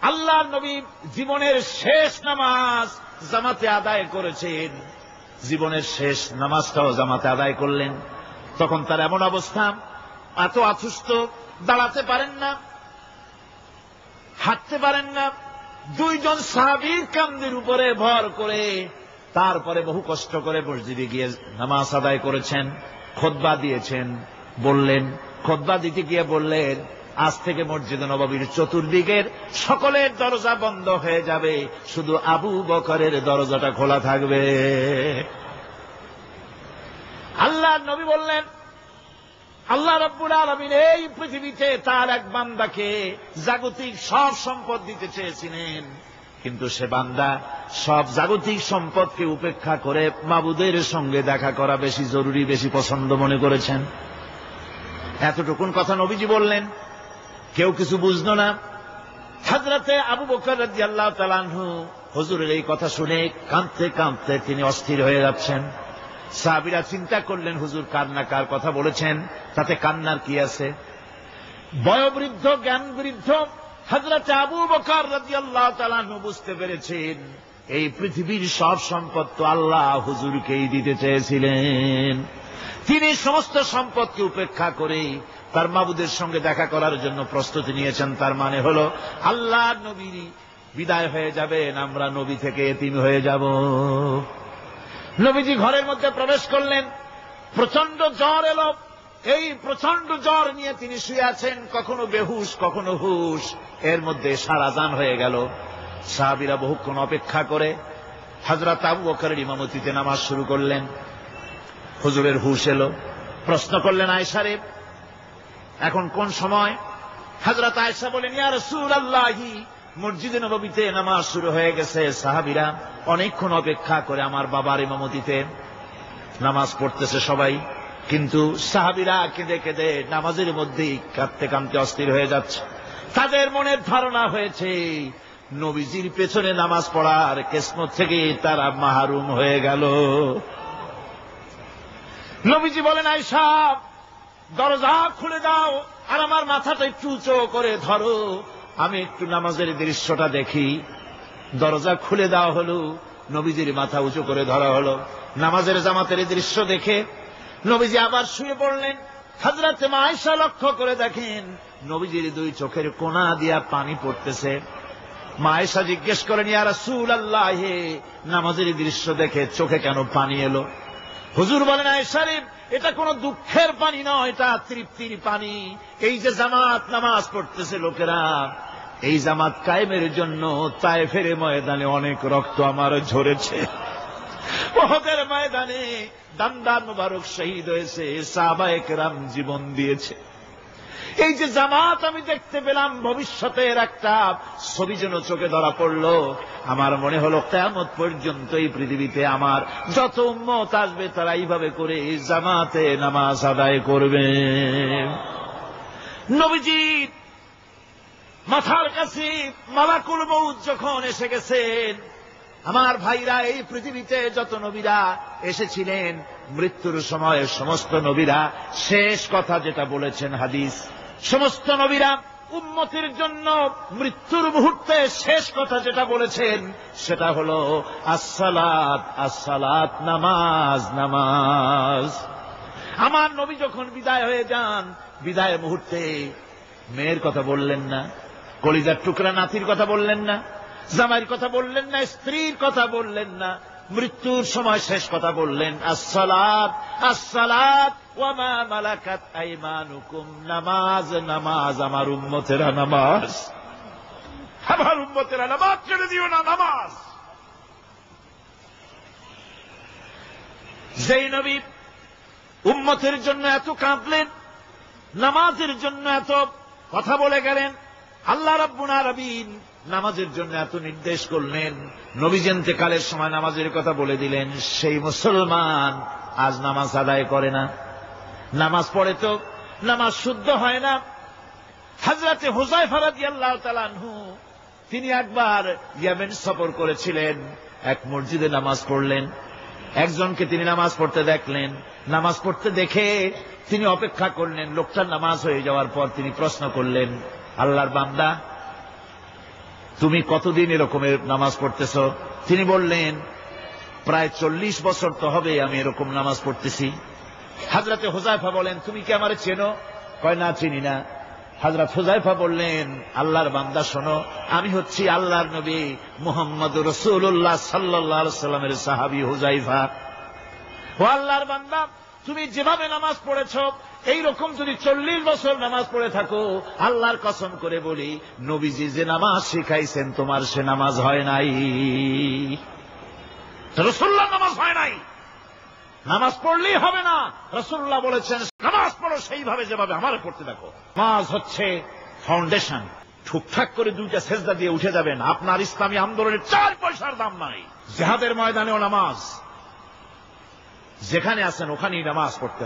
আল্লাহর নবী জীবনের শেষ নামাজ জামাতে আদায় করেছেন, জীবনের শেষ নামাজটাও জামাতে আদায় করলেন। তখন তার এমন অবস্থা, এত অসুস্থ, দাঁড়াতে পারেন না, হাঁটতে পারেন না। দুইজন সাহাবীর কাঁধের উপরে ভর করে তারপরে বহু কষ্ট করে মসজিদে গিয়ে নামাজ আদায় করেছেন, খুতবা দিয়েছেন। বললেন, খুতবা দিতে গিয়ে বললেন, আজ থেকে মসজিদ নববীর চতুর্দিকের সকলের দরজা বন্ধ হয়ে যাবে, শুধু আবু বকরের দরজাটা খোলা থাকবে। আল্লাহর নবী বললেন, আল্লাহ রাব্বুল আলামিন এই পৃথিবীতে তার এক বান্দাকে জাগতিক সব সম্পদ দিতে চেয়েছিলেন, কিন্তু সে বান্দা সব জাগতিক সম্পদকে উপেক্ষা করে মাবুদের সঙ্গে দেখা করা বেশি জরুরি, বেশি পছন্দ মনে করেছেন। এতটুকুন কথা নবীজি বললেন, কেউ কিছু বুঝল না। হযরতে আবু বকর রাদিয়াল্লাহু তাআলা আনহু হুজুরের এই কথা শুনে কাঁদতে কাঁদতে তিনি অস্থির হয়ে যাচ্ছেন। সাহাবীরা চিন্তা করলেন, হুজুর কান্না কার কথা বলেছেন, তাতে কান্নার কি আছে? বয়োবৃদ্ধ, জ্ঞান বৃদ্ধ হযরতে আবু বকর রাদিয়াল্লাহু তাআলা আনহু বুঝতে পেরেছেন এই পৃথিবীর সব সম্পদ তো আল্লাহ হুজুরকেই দিতে চেয়েছিলেন। তিনি সমস্ত সম্পদকে উপেক্ষা করে তার মাবুদের সঙ্গে দেখা করার জন্য প্রস্তুতি নিয়েছেন। তার মানে হলো আল্লাহর নবী বিদায় হয়ে যাবেন, আমরা নবী থেকে এতিম হয়ে যাব। নবীজি ঘরের মধ্যে প্রবেশ করলেন, প্রচন্ড জ্বর এলো। এই প্রচন্ড জ্বর নিয়ে তিনি শুয়ে আছেন, কখনো বেহুশ কখনো হুশ। এর মধ্যে সারাজান হয়ে গেল। সাহাবীরা বহুক্ষণ অপেক্ষা করে হযরত আবু বকরের ইমামতিতে নামাজ শুরু করলেন। হুজুরের হুশ এলো, প্রশ্ন করলেন, আয়েশা রে, এখন কোন সময়? হযরত আয়েশা বলেন, ইয়া রাসূলুল্লাহ, মসজিদে নববীতে নামাজ শুরু হয়ে গেছে। সাহাবীরা অনেকক্ষণ অপেক্ষা করে আমার বাবার ইমামতিতে নামাজ পড়তেছে সবাই, কিন্তু সাহাবীরা কেঁদে কেঁদে নামাজের মধ্যেই কাঁদতে কাঁদতে অস্থির হয়ে যাচ্ছে। তাদের মনের ধারণা হয়েছে নবীজির পেছনে নামাজ পড়ার কিসমত থেকে তারা মাহরুম হয়ে গেল। নবীজি বলেন, আয়েশা দরজা খুলে দাও আর আমার মাথাটা একটু উঁচু করে ধরো, আমি একটু নামাজের দৃশ্যটা দেখি। দরজা খুলে দেওয়া হলো, নবীজির মাথা উঁচু করে ধরা হলো। নামাজের জামাতের দৃশ্য দেখে নবীজি আবার শুয়ে পড়লেন। হযরত আয়েশা লক্ষ্য করে দেখেন নবীজির দুই চোখের কোণা দিয়া পানি পড়তেছে। মা আয়েশা জিজ্ঞেস করেন, ইয়া রাসূলুল্লাহ, নামাজের দৃশ্য দেখে চোখে কেন পানি এলো? হুজুর বলেন, আয়েশা রে, এটা কোনো দুঃখের পানি নয়, এটা তৃপ্তির পানি। এই যে জামাত নামাজ পড়তেছে লোকেরা, এই জামাত কায়েমের জন্য তায়েফের ময়দানে অনেক রক্ত আমার ঝরেছে। উহুদের ময়দানে দান্দান মুবারক শহীদ হয়েছে, সাহাবায়ে কেরাম জীবন দিয়েছে। এই যে জামাত আমি দেখতে পেলাম, ভবিষ্যতের একটা ছবি যেন চোখে ধরা পড়ল। আমার মনে হলো কিয়ামত পর্যন্ত এই পৃথিবীতে আমার যত উম্মত আসবে তারা এইভাবে করে জামাতে নামাজ আদায় করবে। নবীজি মাথার কাছে মালাকুল মউত যখন এসে গেছেন, আমার ভাইরা, এই পৃথিবীতে যত নবীরা এসেছিলেন মৃত্যুর সময় সমস্ত নবীরা শেষ কথা যেটা বলেছেন, হাদিস, সমস্ত নবীরা উম্মতের জন্য মৃত্যুর মুহূর্তে শেষ কথা যেটা বলেছেন সেটা হলো আসসালাত, আসসালাত, নামাজ, নামাজ। আমার নবী যখন বিদায় হয়ে যান, বিদায় মুহূর্তে মেয়ের কথা বললেন না, কলিজার টুকরা নাতির কথা বললেন না, জামাইয়ের কথা বললেন না, স্ত্রীর কথা বললেন না। মৃত্যুর সময় শেষ কথা বললেন, আসসালাত, আসসালাত ওয়া মা মালাকাত আইমানুকুম, নামাজ, নামাজ, আমার উম্মতেরা নামাজ, আমার উম্মতেরা নামাজ ছেড়ে দিও না, নামাজ। যেই নবী উম্মতের জন্য এত কাঁদলেন, নামাজের জন্য এত কথা বলে গেলেন, আল্লাহ রাব্বুল আলামিন নামাজের জন্য এত নির্দেশ করলেন, নবীজি ইন্তেকালের সময় নামাজের কথা বলে দিলেন, সেই মুসলমান আজ নামাজ আদায় করে না, নামাজ পড়ে তো নামাজ শুদ্ধ হয় না। হযরতে হুযায়ফা রাদিয়াল্লাহু তাআলা আনহু তিনি একবার ইয়েমেন সফর করেছিলেন, এক মসজিদে নামাজ পড়লেন। একজনকে তিনি নামাজ পড়তে দেখলেন, নামাজ পড়তে দেখে তিনি অপেক্ষা করলেন। লোকটার নামাজ হয়ে যাওয়ার পর তিনি প্রশ্ন করলেন, আল্লাহর বান্দা, তুমি কতদিন এরকমের নামাজ পড়তেছ? তিনি বললেন, প্রায় 40 বছর তো হবে আমি এরকম নামাজ পড়তেছি। হযরতে হুযায়ফা বলেন, তুমি কি আমারে চেনো? কয়, না, চিনি না। হযরত হুযায়ফা বললেন, আল্লাহর বান্দা শোনো, আমি হচ্ছি আল্লাহর নবী মুহাম্মদুর রাসূলুল্লাহ সাল্লাল্লাহু আলাইহি সাল্লামের সাহাবী হুযায়ফা। ও আল্লাহর বান্দা, তুমি যেভাবে নামাজ পড়েছ এইরকম যদি 40 বছর নামাজ পড়ে থাকো, আল্লাহর কসম করে বলি, নবীজি যে নামাজ শিখাইছেন তোমার সে নামাজ হয় নাই। রাসূলুল্লাহ নামাজ হয় নাই, নামাজ পড়লেই হবে না। রাসূলুল্লাহ বলেছেন, নামাজ পড়ো সেইভাবে যেভাবে আমার পড়তে দেখো। নামাজ হচ্ছে ফাউন্ডেশন। ঠুকঠাক করে 2টা সেজদা দিয়ে উঠে যাবেন, আপনার ইসলামী আন্দোলনের 4 পয়সার দাম নাই। জিহাদের ময়দানেও নামাজ, যেখানে আছেন ওখানেই নামাজ পড়তে